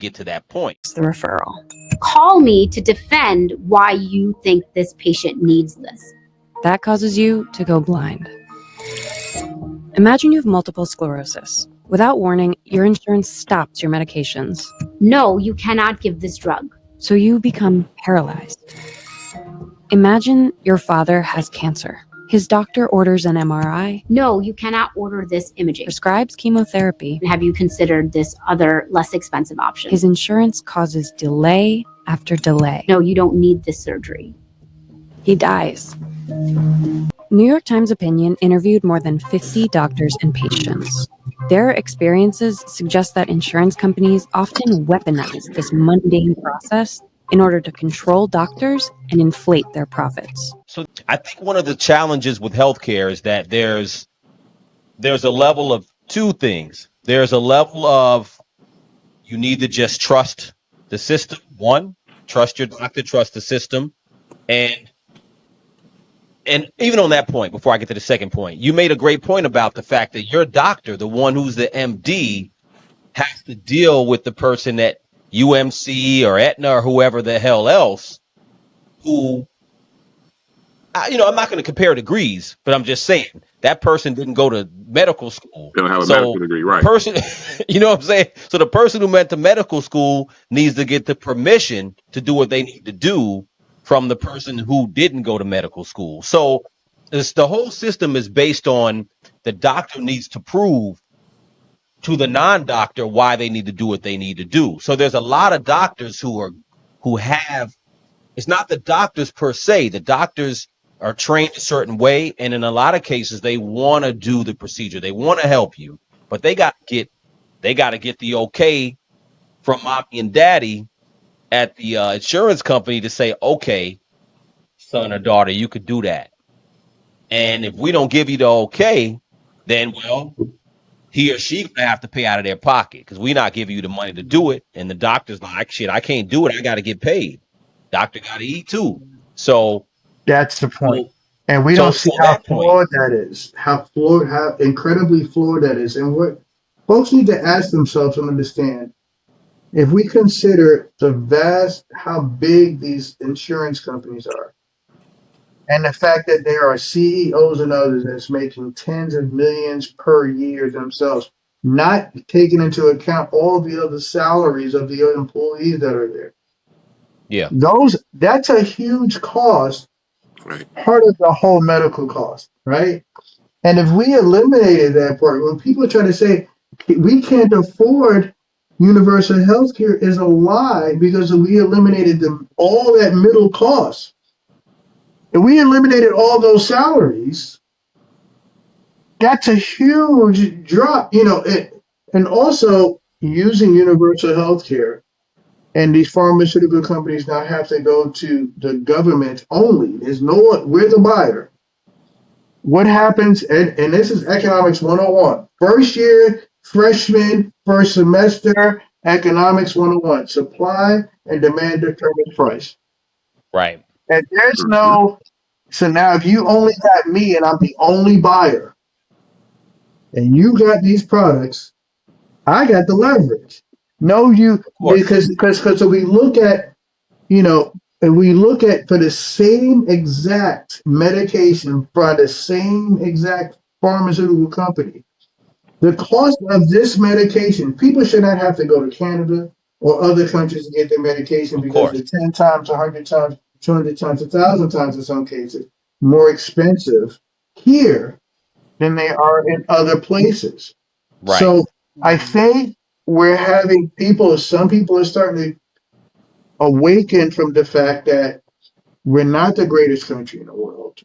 get to that point. The referral. Call me to defend why you think this patient needs this. That causes you to go blind. Imagine you have multiple sclerosis. Without warning, your insurance stops your medications. No, you cannot give this drug. So you become paralyzed. Imagine your father has cancer. His doctor orders an MRI, No, you cannot order this imaging. prescribes chemotherapy. Have you considered this other less expensive option? His insurance causes delay after delay. No, you don't need this surgery. He dies. New York Times Opinion interviewed more than 50 doctors and patients. Their experiences suggest that insurance companies often weaponize this mundane process in order to control doctors and inflate their profits. So I think one of the challenges with healthcare is that there's a level of two things. There's a level of you need to just trust the system. One, trust your doctor, trust the system. And even on that point, before I get to the second point, you made a great point about the fact that your doctor, the one who's the MD, has to deal with the person at UMC or Aetna or whoever the hell else who, I'm not going to compare degrees, but I'm just saying that person didn't go to medical school. They don't have a medical degree, right? Person, you know what I'm saying? So the person who went to medical school needs to get the permission to do what they need to do from the person who didn't go to medical school. So the whole system is based on the doctor needs to prove to the non-doctor why they need to do what they need to do. So there's a lot of doctors who have, it's not the doctors per se. The doctors are trained a certain way, and in a lot of cases, they want to do the procedure. They want to help you, but they got to get the okay from mommy and daddy at the insurance company to say, okay, son or daughter, you could do that. And if we don't give you the okay, then, well, he or she gonna have to pay out of their pocket because we're not giving you the money to do it. And the doctor's like, shit, I can't do it. I got to get paid. Doctor got to eat too. So that's the point. And we don't see how flawed that is, how incredibly flawed that is. And what folks need to ask themselves and understand, if we consider how big these insurance companies are, and the fact that there are CEOs and others that's making tens of millions per year themselves, not taking into account all the other salaries of the other employees that are there. Yeah. That's a huge cost, part of the whole medical cost, right? And if we eliminated that part, when people try to say we can't afford universal health care, is a lie, because we eliminated all that middle cost. If we eliminated all those salaries, that's a huge drop, and also using universal health care, and these pharmaceutical companies now have to go to the government only. There's no one, we're the buyer. What happens, and this is economics 101. First year, freshman, first semester, economics 101. Supply and demand determines price. Right. And there's so now if you only got me and I'm the only buyer, and you got these products, I got the leverage. Because so we look at, and we look at, for the same exact medication by the same exact pharmaceutical company, the cost of this medication, people should not have to go to Canada or other countries to get their medication because they're 10 times, 100 times, 200 times, 1,000 times in some cases more expensive here than they are in other places. Right. So I think we're having some people are starting to awaken from the fact that we're not the greatest country in the world.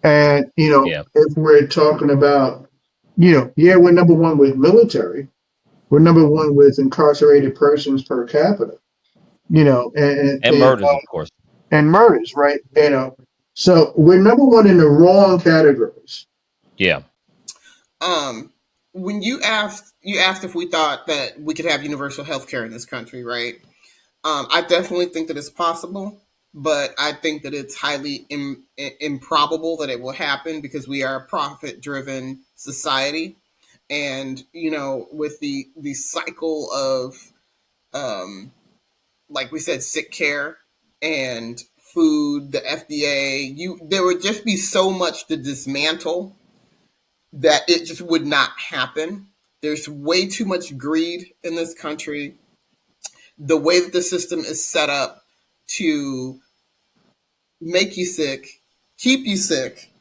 And, if we're talking about, we're number one with military. We're number one with incarcerated persons per capita, and murders, of course. And murders, right? So we're number one in the wrong categories. Yeah. When you asked if we thought that we could have universal health care in this country, right? I definitely think that it's possible, but I think that it's highly improbable that it will happen because we are a profit-driven society. And, with the cycle of like we said, sick care and food, the FDA, there would just be so much to dismantle that it just would not happen. There's way too much greed in this country. The way that the system is set up to make you sick, keep you sick,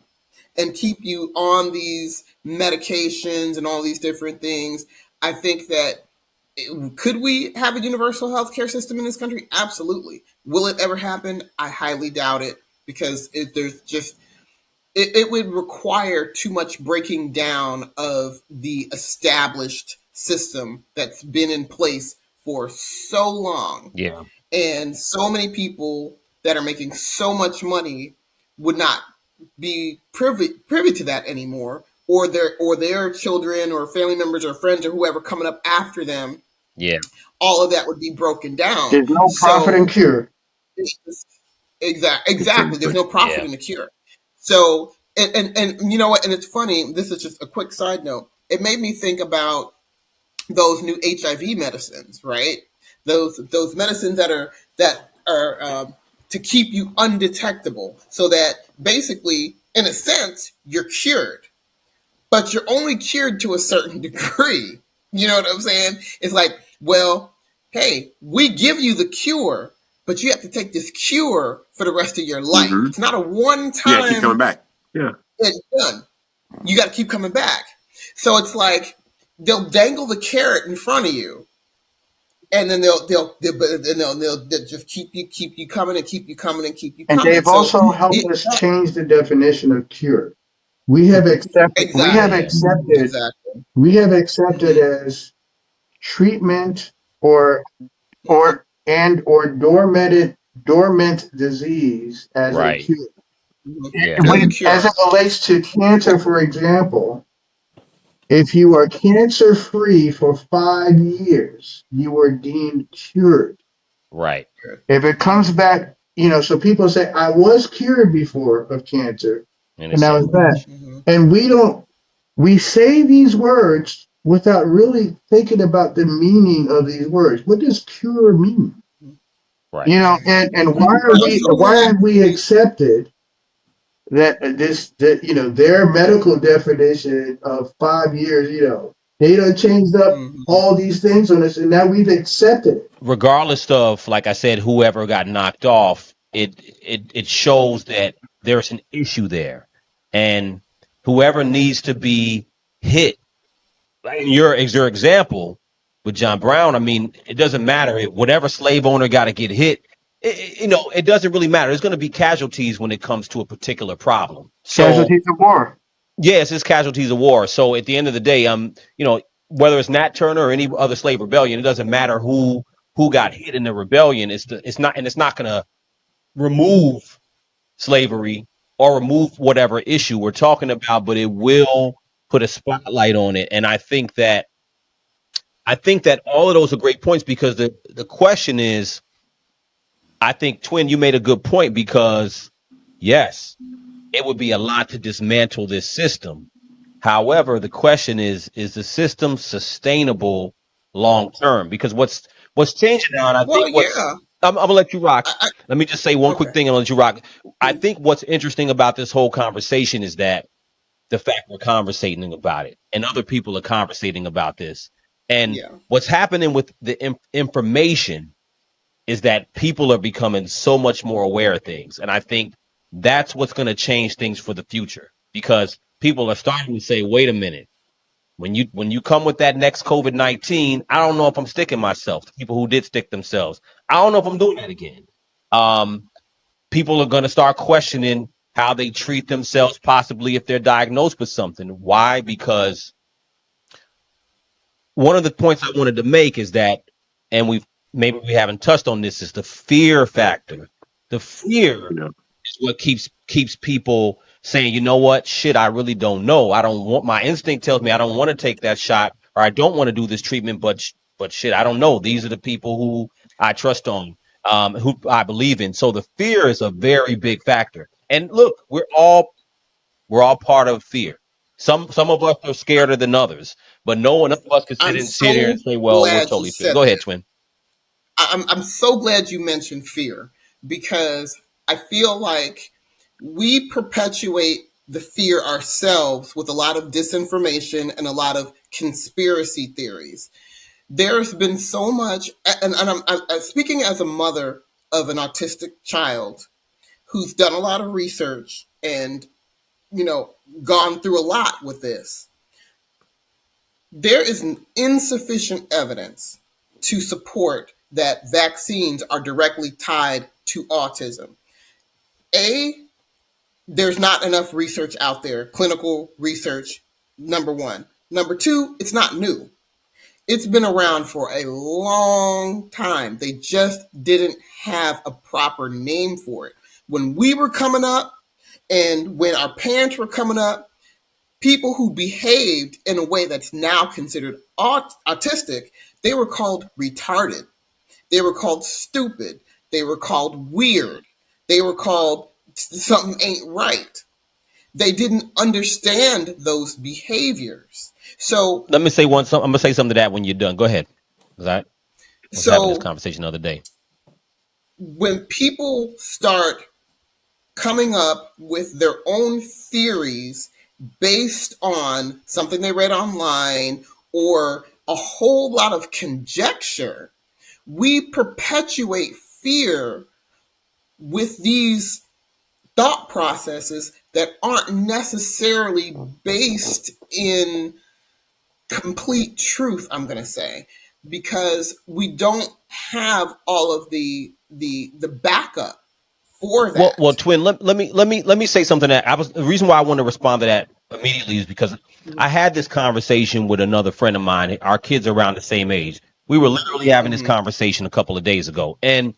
and keep you on these medications and all these different things. I think that could we have a universal healthcare system in this country? Absolutely. Will it ever happen? I highly doubt it because it would require too much breaking down of the established system that's been in place for so long. Yeah. And so many people that are making so much money would not be privy to that anymore, or their children or family members or friends or whoever coming up after them. Yeah. All of that would be broken down. There's no profit in So cure. exactly, there's no profit Yeah. in the cure. So and you know what? And it's funny. This is just a quick side note. It made me think about those new HIV medicines, right? Those medicines that are to keep you undetectable, so that basically, in a sense, you're cured, but you're only cured to a certain degree. You know what I'm saying? It's like, well, hey, we give you the cure, but you have to take this cure for the rest of your life. Mhm. It's not a one Yeah, keep coming time back. Yeah. and done. You got to keep coming back. So it's like they'll dangle the carrot in front of you, and then they'll just keep you coming and keep you coming and keep you And coming. they've So also helped it, us change the definition of cure. We have accepted we have exactly, Yeah. accepted exactly. we have accepted Hmm. as treatment or dormant disease as a Right. cure. Hmm. Yeah. As a As it cure. relates to cancer, for example, if you are cancer free for 5 years, you are deemed cured. Right. If it comes back, so people say, I was cured before of cancer, And and it's now it's back. changed. Hmm. And we say these words without really thinking about the meaning of these words. What does cure mean? Right. And Well, so why that have we accepted that their medical definition of 5 years, they done changed up hmm all these things on us, and now we've accepted it. Regardless of, like I said, whoever got knocked off, it shows that there's an issue there, and whoever needs to be hit. Like your example with John Brown, I mean, it doesn't matter. Whatever slave owner got to get hit, it doesn't really matter. There's going to be casualties when it comes to a particular problem. So Casualties of war. yes, it's casualties of war. So at the end of the day, whether it's Nat Turner or any other slave rebellion, it doesn't matter who got hit in the rebellion. It's not going to remove slavery or remove whatever issue we're talking about, but it will put a spotlight on it. And I think that all of those are great points, because the question is, I think, Twin, you made a good point, because yes, it would be a lot to dismantle this system. However, the question is the system sustainable long term? Because what's changing now, and I well, think yeah. I'm gonna let you rock. I, I, Let me just say one quick okay. thing and I'll let you rock. I think what's interesting about this whole conversation is that the fact we're conversating about it and other people are conversating about this. And Yeah. what's happening with the information is that people are becoming so much more aware of things. And I think that's what's going to change things for the future, because people are starting to say, wait a minute, when you come with that next COVID-19, I don't know if I'm sticking myself. The people who did stick themselves, I don't know if I'm doing that again. Um, People are going to start questioning how they treat themselves, possibly if they're diagnosed with something. Why? Because one of the points I wanted to make is that, and maybe we haven't touched on this, is the fear factor. The fear Yeah. is what keeps people saying, you know what, shit, I really don't know. I don't want, my instinct tells me I don't want to take that shot, or I don't want to do this treatment, but shit, I don't know. These are the people who I trust on, who I believe in. So the fear is a very big factor. And look, we're all part of fear. Some of us are scarier than others, but no one of us can I'm sit here so and say, "Well, we're glad you totally fear." said Go ahead, that. twin. I'm so glad you mentioned fear, because I feel like we perpetuate the fear ourselves with a lot of disinformation and a lot of conspiracy theories. There's been so much, and I'm speaking as a mother of an autistic child who's done a lot of research and, gone through a lot with this. There is insufficient evidence to support that vaccines are directly tied to autism. A, there's not enough research out there, clinical research, number one. Number two, it's not new. It's been around for a long time. They just didn't have a proper name for it. When we were coming up and when our parents were coming up, people who behaved in a way that's now considered autistic, they were called retarded. They were called stupid. They were called weird. They were called something ain't right. They didn't understand those behaviors. So, Let me say I'm gonna say something to that when you're done. Go ahead. 'Cause I was having this so conversation the other day. when people start coming up with their own theories based on something they read online or a whole lot of conjecture, we perpetuate fear with these thought processes that aren't necessarily based in complete truth, I'm going to say, because we don't have all of the backup for Well, that. twin. Let me say something that the reason why I want to respond to that immediately is because I had this conversation with another friend of mine. Our kids are around the same age. We were literally having this Mm-hmm. conversation a couple of days ago, and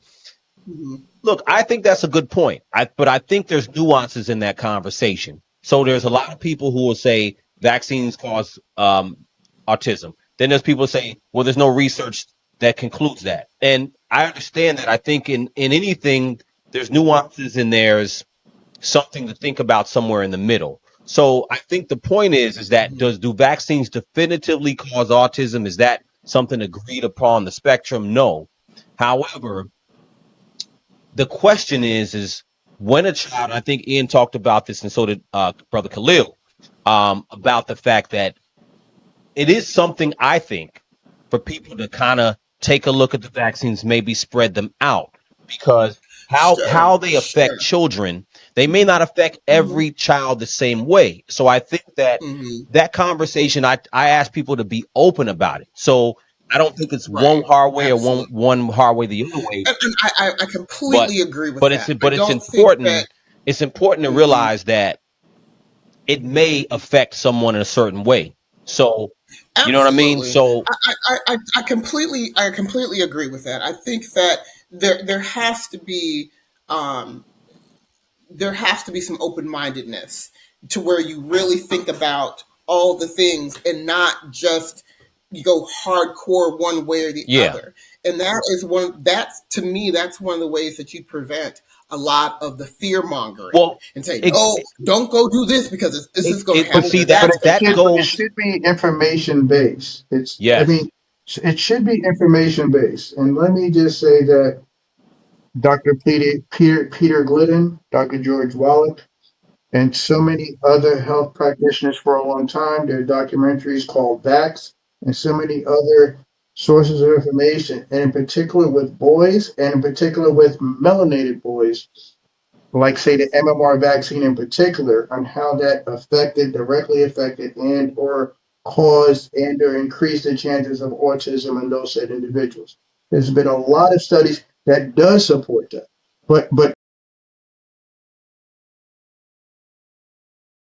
Mm-hmm. look, I think that's a good point. But I think there's nuances in that conversation. So there's a lot of people who will say vaccines cause autism. Then there's people who say, well, there's no research that concludes that. And I understand that. I think in anything, there's nuances and there's something to think about somewhere in the middle. So I think the point is that Mm-hmm. do vaccines definitively cause autism? Is that something agreed upon the spectrum? No. However, the question is when a child, I think Ian talked about this, and so did Brother Khalil, about the fact that it is something I think for people to kind of take a look at the vaccines, maybe spread them out, because Sure, how they affect sure. children, they may not affect Mm-hmm. every child the same way. So I think that Mm-hmm. that conversation, I ask people to be open about it. So I don't think it's one Right. hard way or one Absolutely. one hard way the other way, And I but completely agree with but it's that. I but it's don't think that. important. It's important to Mhm. realize that it may affect someone in a certain way. So you know what I mean? Absolutely. So I completely agree with that. I think that there um, has to be some open mindedness to where you really think about all the things and not just you go hardcore one way or the yeah. other. And that's to me, that's one of the ways that you prevent a lot of the fear mongering Well, and say, it, no, don't go do this because this is going to but happen see or But that that's it going to that should, but happen. it goes, should be information based. I yes. mean, it should be information based. And let me just say that Dr. Peter Glidden, Dr. George Wallach, and so many other health practitioners for a long time. There are documentaries called Vax and so many other sources of information, and in particular with boys, and in particular with melanated boys, like say the MMR vaccine in particular, on how that directly affected and or caused and or increased the chances of autism in those said individuals. There's been a lot of studies that does support that. But